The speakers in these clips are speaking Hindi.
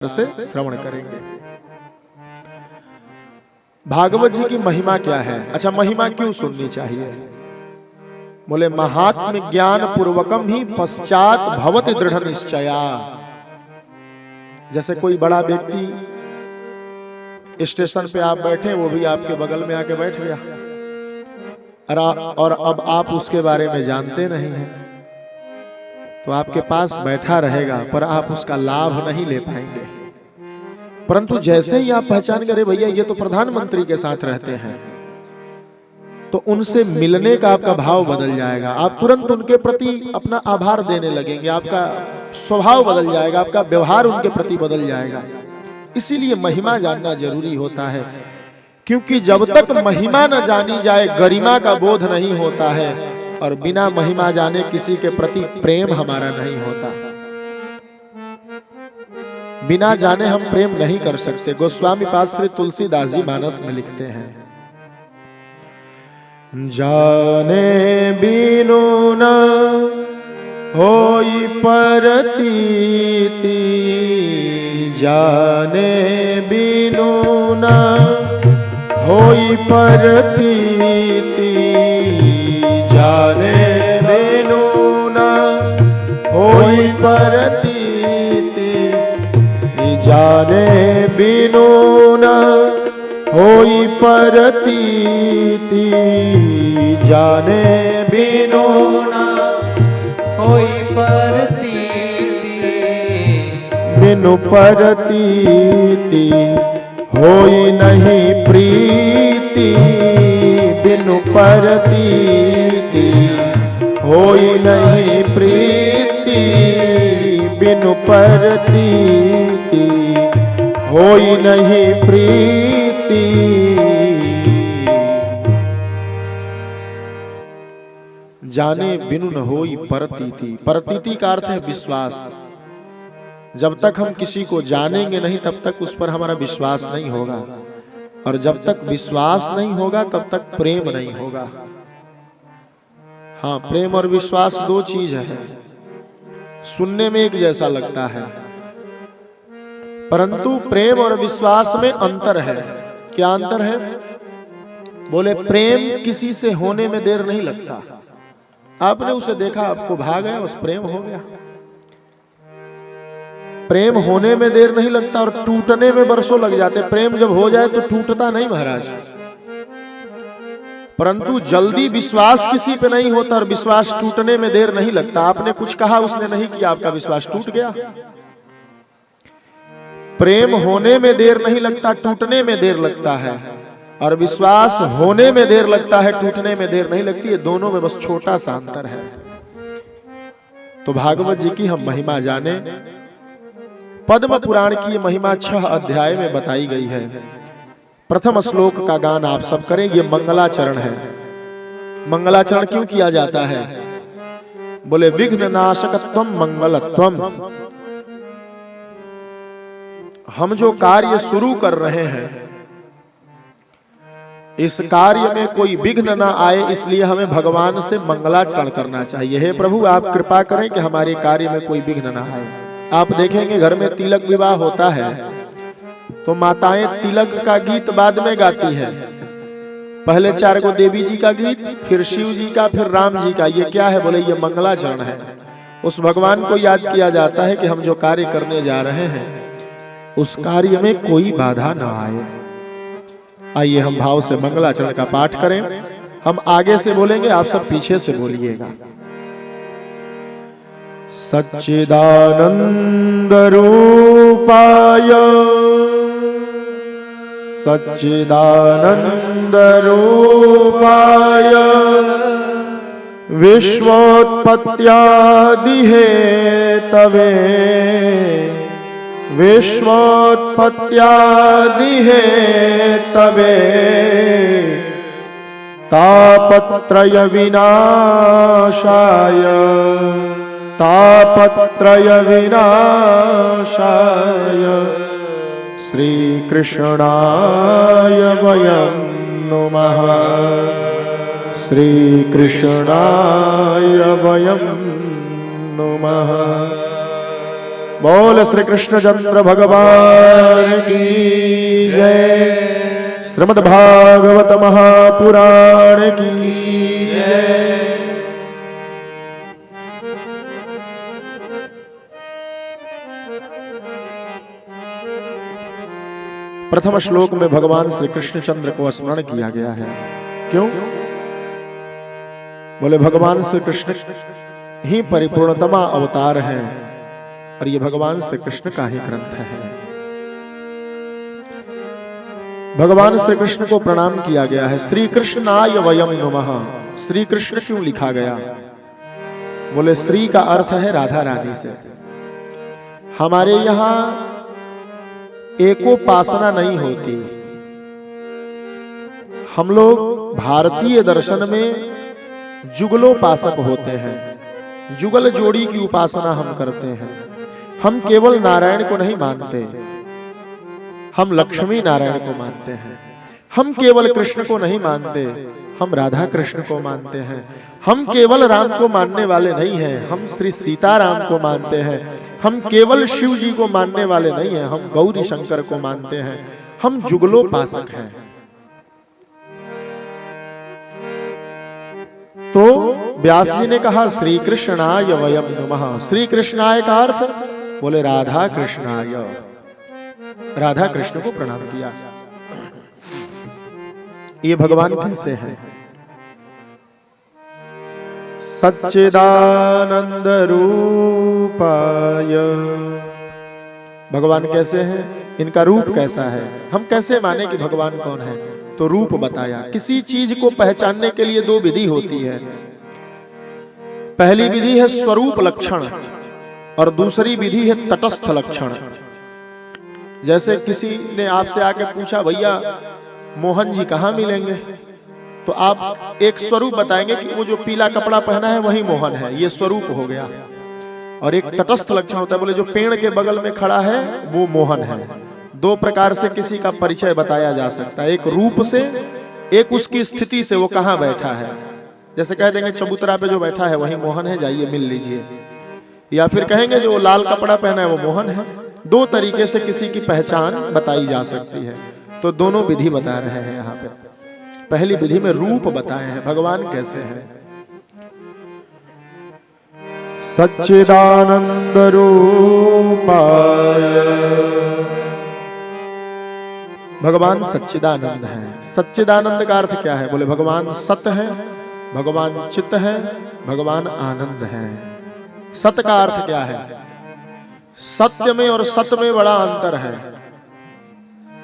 से श्रवण करेंगे। भागवत जी की महिमा क्या है? अच्छा, महिमा क्यों सुननी चाहिए? बोले महात्म ज्ञान पूर्वकम ही पश्चात भवति दृढ़ निश्चया। जैसे कोई बड़ा व्यक्ति स्टेशन पे आप बैठे, वो भी आपके बगल में आके बैठ गया और अब आप उसके बारे में जानते नहीं हैं, तो आपके पास बैठा रहेगा पर आप उसका लाभ नहीं ले पाएंगे। परंतु जैसे ही आप पहचान करें भैया ये तो प्रधानमंत्री के साथ रहते हैं, तो उनसे मिलने का आपका भाव बदल जाएगा। आप तुरंत उनके प्रति अपना आभार देने लगेंगे, आपका स्वभाव बदल जाएगा, आपका व्यवहार उनके प्रति बदल जाएगा। इसीलिए महिमा जानना जरूरी होता है, क्योंकि जब तक महिमा न जानी जाए गरिमा का बोध नहीं होता है, और बिना महिमा जाने किसी के प्रति प्रेम हमारा नहीं होता। बिना जाने हम प्रेम नहीं कर सकते। गोस्वामी पाद श्री तुलसीदास जी मानस में लिखते हैं, जाने बिनु न होई परतीति, जाने बिनु न होई परतीति, जाने बिनु न होई परतीति, जाने बिनु न होई परतीति, जाने बिनु न होई परतीति, बिनु परतीति होई नहीं प्रीति, बिनु परतीति होई नहीं प्रीति, बिनु परतीति होई नहीं प्रीति। जाने बिनु न होई परतीति। परतीति का अर्थ है विश्वास। जब तक हम किसी को जानेंगे नहीं तब तक उस पर हमारा विश्वास नहीं होगा, और जब तक विश्वास नहीं होगा तब तक प्रेम नहीं होगा। हाँ, प्रेम और विश्वास दो चीज है, सुनने में एक जैसा लगता है, परंतु प्रेम और विश्वास में अंतर है। क्या अंतर है? बोले प्रेम किसी से होने में देर नहीं लगता। आपने उसे देखा, आपको भाग गया, बस प्रेम हो गया। प्रेम होने में देर नहीं लगता और टूटने में बरसों लग जाते। प्रेम जब हो जाए तो टूटता नहीं महाराज, परंतु जल्दी विश्वास किसी पे नहीं होता और विश्वास टूटने में देर नहीं लगता। आपने कुछ कहा, उसने नहीं किया, आपका विश्वास टूट गया। प्रेम होने में देर नहीं लगता, टूटने में देर लगता है, और विश्वास होने में देर लगता है, टूटने में देर नहीं लगती है। दोनों में बस छोटा सा अंतर है। तो भागवत जी की हम महिमा जाने। पद्म पुराण की महिमा 6 अध्याय में बताई गई है। प्रथम श्लोक का गान आप सब करें। ये मंगलाचरण है। मंगलाचरण क्यों किया जाता है? बोले विघ्न नाशकत्वम मंगलत्वम। हम जो कार्य शुरू कर रहे हैं, इस कार्य में कोई विघ्न ना आए, इसलिए हमें भगवान से मंगलाचरण करना चाहिए। हे प्रभु, आप कृपा करें कि हमारे कार्य में कोई विघ्न ना आए। आप देखेंगे घर में तिलक विवाह होता है तो माताएं तिलक का गीत बाद में गाती है। पहले 4 को देवी जी का गीत, फिर शिव जी का, फिर राम जी का। ये क्या है? बोले ये मंगलाचरण है। उस भगवान को याद किया जाता है कि हम जो कार्य करने जा रहे हैं उस कार्य में कोई बाधा ना आए। आइए हम भाव से मंगलाचरण का पाठ करें। हम आगे से बोलेंगे, आप सब पीछे से बोलिएगा। सच्चिदानंद रूपाय, सच्चिदानंद रूपाय, विश्वोत्पत्त्यादि हेतवे, विश्वोत्पत्त्यादि हेतवे, तापत्रय विनाशाय, तापत्रय विनाशाय, श्री कृष्णाय वयं नुमः, श्री कृष्णाय वयं नुमः। बोल श्री कृष्णचंद्र भगवान की जय। श्रीमद् भागवत महापुराण की जय। प्रथम श्लोक में भगवान श्री कृष्णचंद्र को स्मरण किया गया है। क्यों? बोले भगवान श्री कृष्ण ही परिपूर्णतमा अवतार हैं और ये भगवान श्री कृष्ण का ही ग्रंथ है। भगवान श्री कृष्ण को प्रणाम किया गया है। श्री कृष्णाय वयम नमः। श्री कृष्ण क्यों लिखा गया? बोले श्री का अर्थ है राधा रानी से। हमारे यहां एकोपासना नहीं होती। हम लोग भारतीय दर्शन में जुगलोपासक होते हैं। जुगल जोड़ी की उपासना हम करते हैं। हम केवल नारायण को नहीं मानते, हम लक्ष्मी नारायण को मानते हैं। हम केवल कृष्ण को नहीं मानते, हम राधा कृष्ण को मानते हैं। हम केवल राम को मानने वाले नहीं हैं, हम श्री सीताराम को मानते हैं। हम केवल शिव जी को मानने वाले नहीं हैं, हम गौरी शंकर को मानते हैं। हम जुगलोपासक हैं। तो व्यास जी ने कहा श्री कृष्णाय वयम नमः। श्री कृष्णाय का अर्थ बोले राधा कृष्णाय, राधा कृष्ण को प्रणाम किया। ये भगवान कैसे हैं? सच्चिदानंद रूपाय। भगवान कैसे हैं? इनका रूप कैसा है? हम कैसे माने कि भगवान कौन है? तो रूप बताया। किसी चीज को पहचानने के लिए दो विधि होती है। पहली विधि है स्वरूप लक्षण और दूसरी विधि है तटस्थ लक्षण। जैसे किसी ने आपसे आके पूछा भैया मोहन जी कहाँ मिलेंगे, तो आप एक स्वरूप बताएंगे कि वो जो पीला कपड़ा पहना है वही मोहन है, ये स्वरूप हो गया। और एक तटस्थ लक्षण होता है, बोले जो पेड़ के बगल में खड़ा है वो मोहन है। दो प्रकार से किसी का परिचय बताया जा सकता है, एक रूप से, एक उसकी स्थिति से, वो कहाँ बैठा है। जैसे कह देंगे चबूतरा पे जो बैठा है वही मोहन है, जाइए मिल लीजिए। या फिर कहेंगे जो लाल कपड़ा पहना है वो मोहन है। दो तरीके से किसी की पहचान बताई जा सकती है। तो दोनों विधि बता रहे हैं यहाँ पे। पहली विधि में रूप बताए हैं, भगवान कैसे हैं। सच्चिदानंद रूपाय। भगवान सच्चिदानंद है। सच्चिदानंद का अर्थ क्या है? बोले भगवान सत्य है, भगवान चित्त है, भगवान आनंद है। सत्य का अर्थ क्या है? सत्य में और सत्य में बड़ा अंतर है।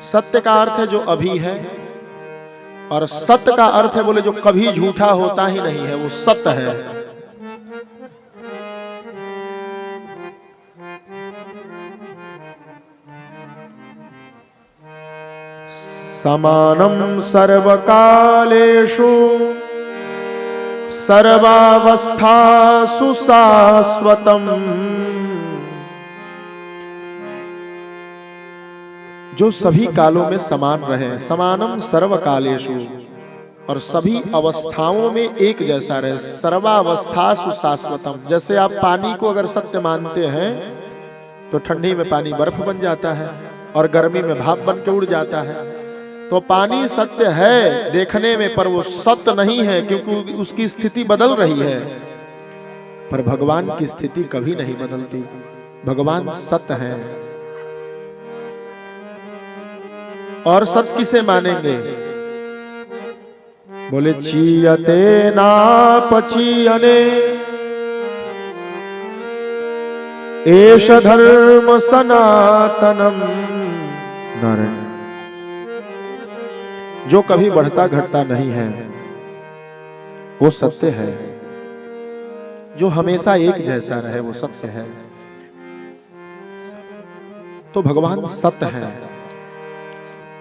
सत्य का अर्थ है जो अभी है, और सत्य का अर्थ है बोले जो कभी झूठा होता ही नहीं है, वो सत्य है। समानम सर्वकालेषु सर्वावस्थासु शाश्वतम। जो सभी कालों में समान रहे। समानम सर्वकालेषु, और सभी अवस्थाओं में एक जैसा रहे। सर्वावस्थासु शाश्वतम। जैसे आप पानी को अगर सत्य मानते हैं तो ठंडी में पानी बर्फ बन जाता है और गर्मी में भाप बन के उड़ जाता है। तो पानी सत्य है देखने में, पर वो सत्य नहीं है क्योंकि उसकी स्थिति बदल रही है। पर भगवान की स्थिति कभी नहीं बदलती। भगवान सत्य है। और सत्य किसे मानेंगे? बोले चीयते नापचीयने एष धर्म सनातनम। नारायण। जो कभी बढ़ता घटता नहीं है वो सत्य है। जो हमेशा एक जैसा रहे वो सत्य है। तो भगवान सत्य है।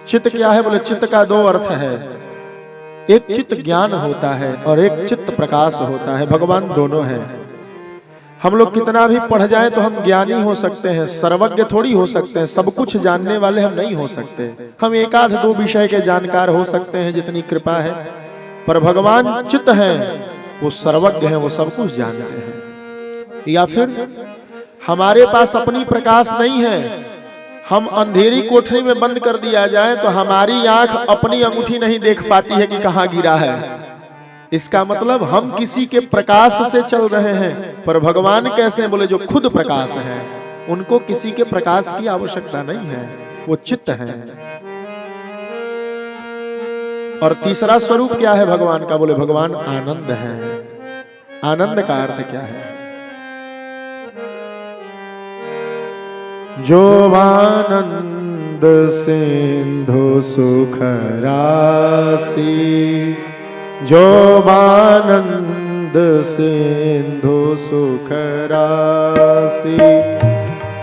चित्त क्या है? बोले चित्त का दो अर्थ है। एक चित्त ज्ञान होता है और एक चित्त प्रकाश होता है। भगवान दोनों है। हम लोग कितना भी पढ़ जाए तो हम ज्ञानी हो सकते हैं, सर्वज्ञ थोड़ी हो सकते हैं। सब कुछ जानने वाले हम नहीं हो सकते। हम एक आध दो विषय के जानकार हो सकते हैं जितनी कृपा है। पर भगवान चित्त हैं, वो सर्वज्ञ हैं, वो सब कुछ जानते हैं। या फिर हमारे पास अपनी प्रकाश नहीं है। हम अंधेरी कोठरी में बंद कर दिया जाए तो हमारी आंख अपनी अंगूठी नहीं देख पाती है कि कहां गिरा है। इसका मतलब हम किसी के प्रकाश से चल रहे हैं। पर भगवान कैसे बोले, जो खुद प्रकाश है, उनको किसी के प्रकाश की आवश्यकता नहीं है, वो चित्त है। और तीसरा स्वरूप क्या है भगवान का, बोले भगवान आनंद है। आनंद का अर्थ क्या है? जो आनंद सिंधु सुख राशि, जो आनंद सिंधु सुख राशि,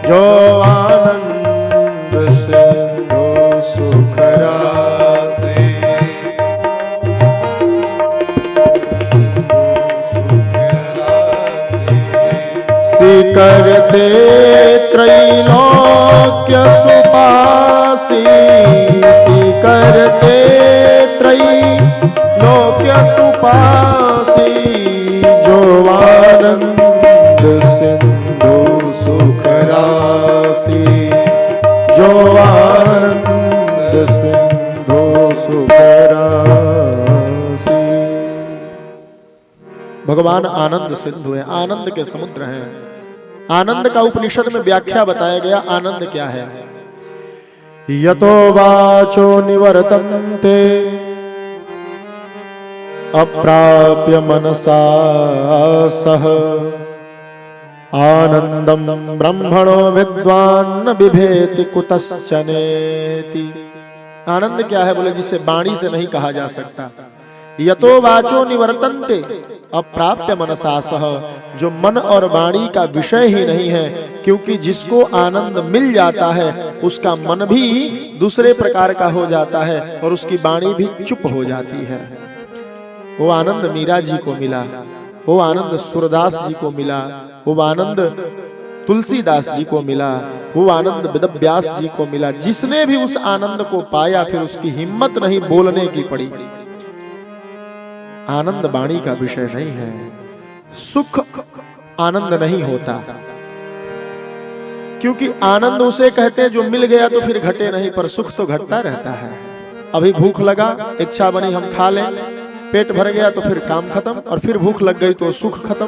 जो आनंद सिंधु सुख राशि, करते त्रैलोक्य सुपासी, करते त्रैलोक्य सुपासी, जो आनंद सिंधु सुख राशि, जो आनंद सिंधु सुख राशि। भगवान आनंद सिंधु है, आनंद के समुद्र हैं। आनंद का उपनिषद में व्याख्या बताया गया। आनंद क्या है? यतो वाचो निवर्तन्ते अप्राप्य मनसा सह, आनंदम ब्रह्मणो विद्वान् बिभेति कुतश्चनेति। आनंद क्या है? बोले जिसे वाणी से नहीं कहा जा सकता। यतो वाचो निवर्तन्ते अप्राप्य मनसा सह, जो मन और वाणी का विषय ही नहीं है, क्योंकि जिसको आनंद मिल जाता है उसका मन भी दूसरे प्रकार का हो जाता है और उसकी वाणी भी चुप हो जाती है। वो आनंद मीरा जी को मिला, वो आनंद सूरदास जी को मिला, वो आनंद तुलसीदास जी को मिला, वो आनंद वेदव्यास जी को मिला। जिसने भी उस आनंद को पाया फिर उसकी हिम्मत नहीं बोलने की पड़ी। आनंद वाणी का विषय नहीं है। सुख आनंद नहीं होता, क्योंकि आनंद उसे कहते हैं जो मिल गया तो फिर घटे नहीं, पर सुख तो घटता रहता है। अभी भूख लगा, इच्छा बनी हम खा लें, पेट भर गया तो फिर काम खत्म, और फिर भूख लग गई तो सुख खत्म।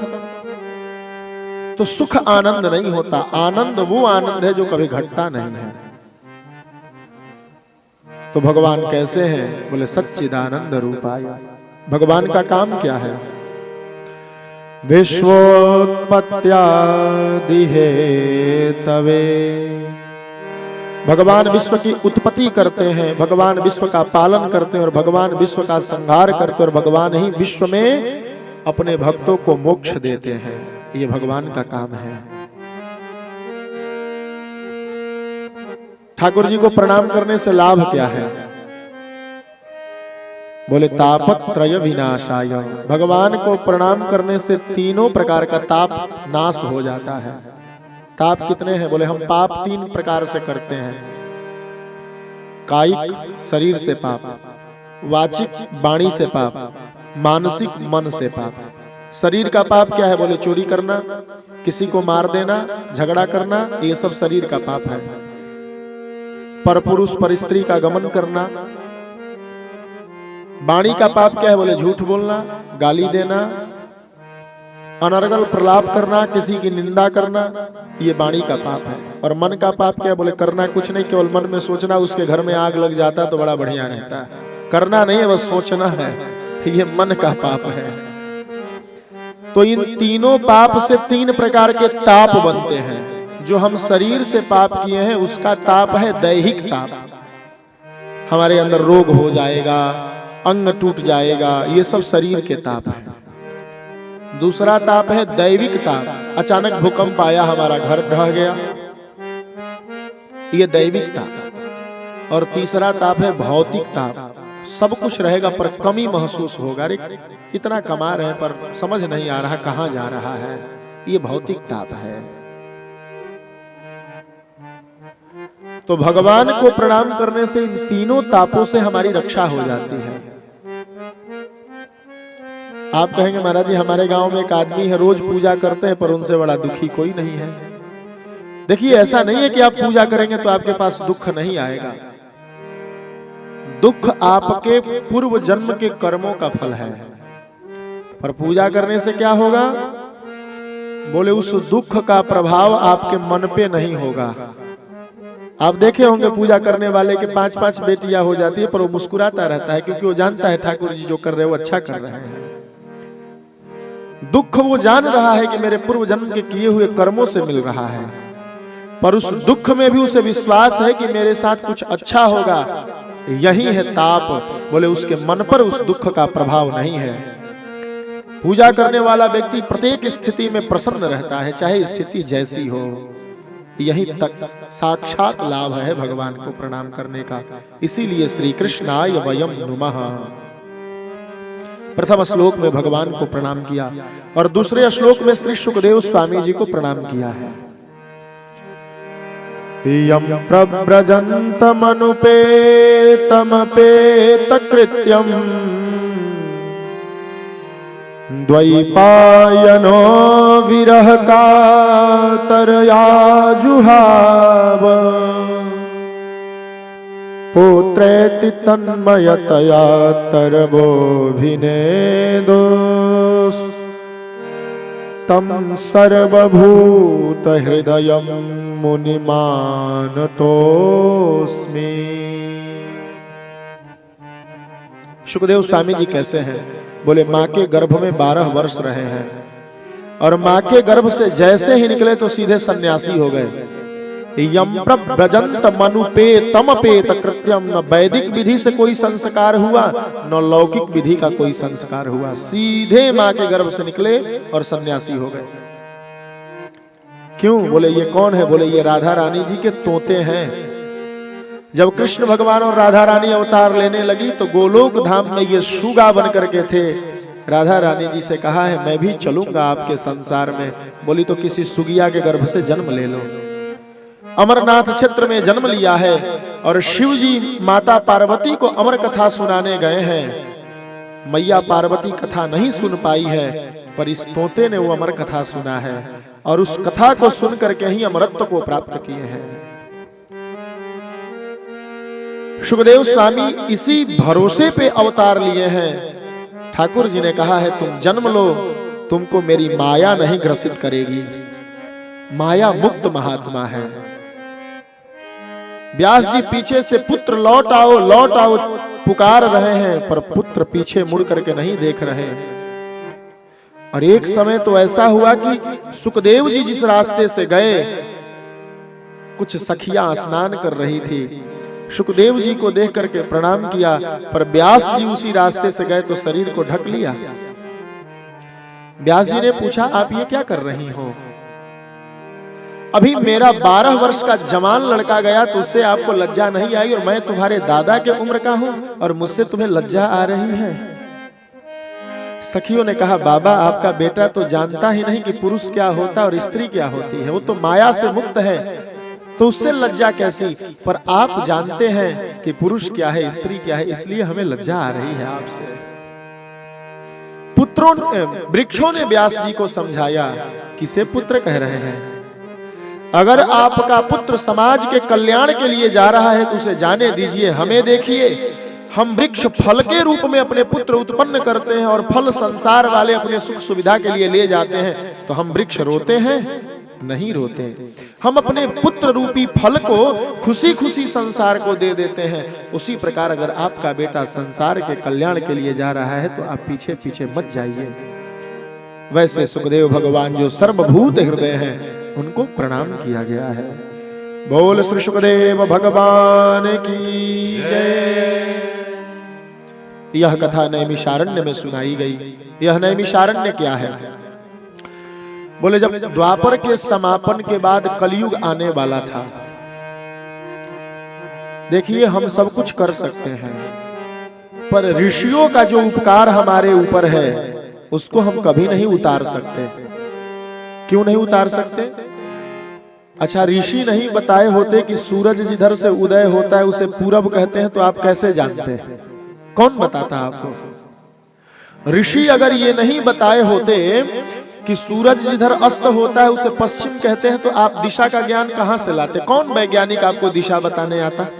तो सुख आनंद नहीं होता। आनंद वो आनंद है जो कभी घटता नहीं है। तो भगवान कैसे हैं? बोले सच्चिदानंद रूपाय। भगवान का काम क्या है? विश्वोत्पत्त्यादि हेतवे। भगवान विश्व की उत्पत्ति करते हैं, भगवान विश्व का पालन करते हैं और भगवान विश्व का संहार करते हैं, और भगवान ही विश्व में अपने भक्तों को मोक्ष देते हैं। ये भगवान का काम है। ठाकुर जी को प्रणाम करने से लाभ क्या है? बोले तापत्रय विनाशाय। भगवान को प्रणाम करने से तीनों प्रकार का ताप नाश हो जाता है। ताप कितने हैं? बोले हम पाप 3 प्रकार से करते हैं। कायिक शरीर से पाप, वाचिक वाणी से पाप, मानसिक मन से पाप। शरीर का पाप क्या है? बोले चोरी करना, किसी को मार देना, झगड़ा करना, ये सब शरीर का पाप है। परपुरुष पर स्त्री का गमन करना। वाणी का पाप क्या है? बोले झूठ बोलना, गाली देना, अनर्गल प्रलाप करना, किसी की निंदा करना, ये वाणी का पाप है। और मन का पाप क्या है? बोले करना कुछ नहीं, केवल मन में सोचना उसके घर में आग लग जाता तो बड़ा बढ़िया रहता है। करना नहीं है, बस सोचना है, ये मन का पाप है। तो इन तीनों पाप से 3 प्रकार के ताप बनते हैं। जो हम शरीर से पाप किए हैं उसका ताप है दैहिक ताप। हमारे अंदर रोग हो जाएगा, अंग टूट जाएगा, ये सब शरीर के ताप है। दूसरा ताप है दैविक ताप। अचानक भूकंप आया, हमारा घर ढह गया, ये दैविक ताप। और तीसरा ताप है भौतिक ताप। सब कुछ रहेगा पर कमी महसूस होगा, अरे इतना कमा रहे हैं पर समझ नहीं आ रहा कहां जा रहा है, ये भौतिक ताप है। तो भगवान को प्रणाम करने से इन तीनों तापों से हमारी रक्षा हो जाती है। आप कहेंगे महाराज जी हमारे गांव में एक आदमी है, रोज पूजा करते हैं पर उनसे बड़ा दुखी कोई नहीं है। देखिए ऐसा नहीं है कि आप पूजा करेंगे तो आपके पास दुख नहीं आएगा। दुख आपके पूर्व जन्म के कर्मों का फल है, पर पूजा करने से क्या होगा? बोले उस दुख का प्रभाव आपके मन पे नहीं होगा। आप देखे होंगे पूजा करने वाले के 5-5 बेटियां हो जाती है, पर वो मुस्कुराता रहता है क्योंकि वो जानता है ठाकुर जी जो कर रहे हैं वो अच्छा कर रहे हैं। दुख वो जान रहा है कि मेरे पूर्व जन्म के किए हुए कर्मों से मिल रहा है, पर उस दुख में भी उसे विश्वास है कि मेरे साथ कुछ अच्छा होगा। यही है ताप। बोले उसके मन पर उस दुख का प्रभाव नहीं है। पूजा करने वाला व्यक्ति प्रत्येक स्थिति में प्रसन्न रहता है, चाहे स्थिति जैसी हो। यही तक साक्षात लाभ है भगवान को प्रणाम करने का। इसीलिए श्री कृष्णाय वयम नुमः। प्रथम श्लोक में भगवान को प्रणाम किया और दूसरे श्लोक में श्री सुखदेव स्वामी जी को प्रणाम किया है। यम प्रव्रजन्तमनुपेतमपेतकृत्यम् द्वैपायनो विरह कातरया जुहाव पुत्रेति तन्मयतया तरवोऽभिनेदोस् तम सर्वभूत हृदयं मुनिमानतोस्मि। सुखदेव स्वामी जी कैसे हैं? बोले माँ के गर्भ में 12 वर्ष रहे हैं और माँ के गर्भ से जैसे ही निकले तो सीधे सन्यासी हो गए। यम प्रव्रजंत मनुपेतमपेत कृत्यम। न वैदिक विधि से कोई संस्कार हुआ, न लौकिक विधि का कोई संस्कार हुआ। सीधे माँ के गर्भ से निकले और सन्यासी हो गए। क्यों? बोले ये कौन है? बोले ये राधा रानी जी के तोते हैं। जब कृष्ण भगवान और राधा रानी अवतार लेने लगी तो गोलोक धाम में ये शुगा बन करके थे। राधा रानी जी से कहा है मैं भी चलूंगा आपके संसार में। बोली तो किसी सुगिया के गर्भ से जन्म ले लो। अमरनाथ क्षेत्र में जन्म लिया है और शिव जी माता पार्वती को अमर कथा सुनाने गए हैं। मैया पार्वती कथा नहीं सुन पाई है, पर इस तोते ने वो अमर कथा सुना है और उस कथा को सुन करके ही अमरत्व को प्राप्त किए हैं। सुखदेव स्वामी इसी भरोसे पे अवतार लिए हैं। ठाकुर जी ने कहा है तुम जन्म लो, तुमको मेरी माया नहीं ग्रसित करेगी। माया मुक्त महात्मा है। व्यास जी पीछे से पुत्र लौट आओ पुकार रहे हैं, पर पुत्र पीछे मुड़ करके नहीं देख रहे। और एक समय तो ऐसा हुआ कि सुखदेव जी जिस रास्ते से गए, कुछ सखियां स्नान कर रही थी। सुखदेव जी को देख करके प्रणाम किया, पर व्यास जी उसी रास्ते से गए तो शरीर को ढक लिया। व्यास जी ने पूछा आप ये क्या कर रही हो? अभी मेरा 12 वर्ष का जवान लड़का गया तो उससे आपको लज्जा नहीं आई, और मैं तुम्हारे दादा के उम्र का हूं और मुझसे तुम्हें लज्जा आ रही है। सखियों ने कहा बाबा आपका बेटा तो जानता ही नहीं कि पुरुष क्या होता और स्त्री क्या होती है। वो तो माया से मुक्त है, तो उससे लज्जा कैसी? पर आप जानते हैं कि पुरुष क्या है स्त्री क्या है, इसलिए हमें लज्जा आ रही है आपसे। पुत्रों वृक्षों ने व्यास जी को समझाया। किसे पुत्र कह रहे हैं? अगर आपका पुत्र समाज के कल्याण के लिए जा रहा है तो उसे जाने दीजिए। हमें देखिए, हम वृक्ष फल के रूप में अपने पुत्र उत्पन्न करते हैं और फल संसार वाले अपने सुख सुविधा के लिए ले जाते हैं, तो हम वृक्ष रोते हैं? नहीं रोते। हम अपने पुत्र रूपी फल को खुशी खुशी संसार को दे देते हैं। उसी प्रकार अगर आपका बेटा संसार के कल्याण के लिए जा रहा है तो आप पीछे पीछे मत जाइए। वैसे सुखदेव भगवान जो सर्वभूत हृदय हैं, उनको प्रणाम किया गया है। बोल श्री सुखदेव भगवान की जय। यह कथा नैमिषारण्य में सुनाई गई। यह नैमिषारण्य क्या है? बोले जब द्वापर के समापन के बाद कलयुग आने वाला था। देखिए हम सब कुछ कर सकते हैं, पर ऋषियों का जो उपकार हमारे ऊपर है उसको हम कभी नहीं उतार सकते। क्यों नहीं उतार सकते? अच्छा, ऋषि नहीं बताए होते कि सूरज जिधर से उदय होता है उसे पूरब कहते हैं, तो आप कैसे जानते हैं? कौन बताता आपको? ऋषि अगर ये नहीं बताए होते कि सूरज जिधर अस्त होता है उसे पश्चिम कहते हैं, तो आप दिशा का ज्ञान कहाँ से लाते? कौन वैज्ञानिक आपको दिशा बताने आता?